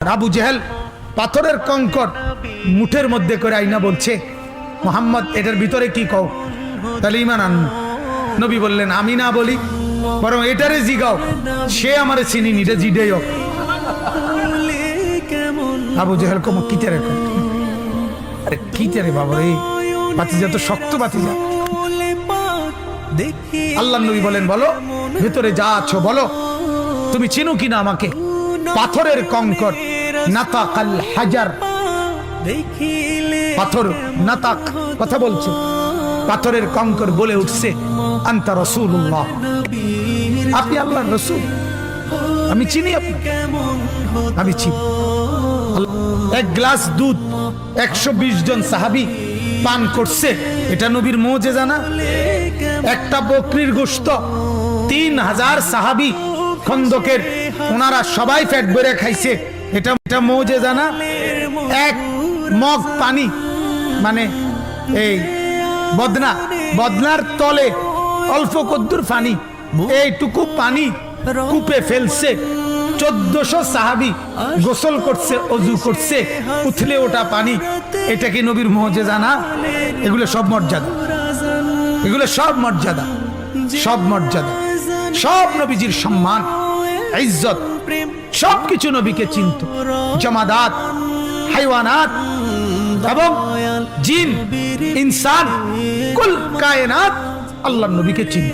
আবু জেহেল পাথরের কঙ্কর মুঠের মধ্যে করে আইনা বলছে, মোহাম্মদ এটার ভিতরে কি কও, তাহলে ইমান আন। নবী বললেন, আমি না বলি, বরং এটারে জিগাও, সে আমারে চিনি নিটা জিডেই হোক। আবু জেহেল কম কিতেরে, আরে কিতেরে বাবা রে, বাতিজা তো শক্ত বাতিজা। আল্লাহ নবী বলেন, বলো ভেতরে যা আছো বলো, তুমি চিনো কিনা আমাকে। পাথরের কঙ্কর, নাতাকাল হাজার, পাথর নাতাক কথা বলছে, পাথরের কঙ্কর বলে উঠছে, আনতা রাসূলুল্লাহ, আপনি আল্লাহর রাসূল, আমি চিনি আপনাকে, আমি চিনি। এক গ্লাস দুধ 120 জন সাহাবী পান করছে, এটা নবীর মুজিজা না? একটা বকরির গোশত 3000 সাহাবী খন্দকের, ওনারা সবাই পেট ভরে খাইছে, এটা মুজিজা না? এক মগ পানি, মানে এই বদনার তলে অল্প কদ্দুর পানি, এইটুকু পানি কূপে ফেলছে, 1400 সাহাবী গোসল করছে, অজু করছে, উথলে ওটা পানি। এটা কি নবীর মুজিজা না? এগুলো সব মর্যাদা, এগুলো সব মর্যাদা, সব মর্যাদা, সব নবীজির সম্মান, ইজ্জত, সবকিছু নবীকে চিনত। জামাদাত, হাইওয়ানাত এবং জিন, ইনসান, কুল কায়নাত আল্লাহর নবীকে চিনত।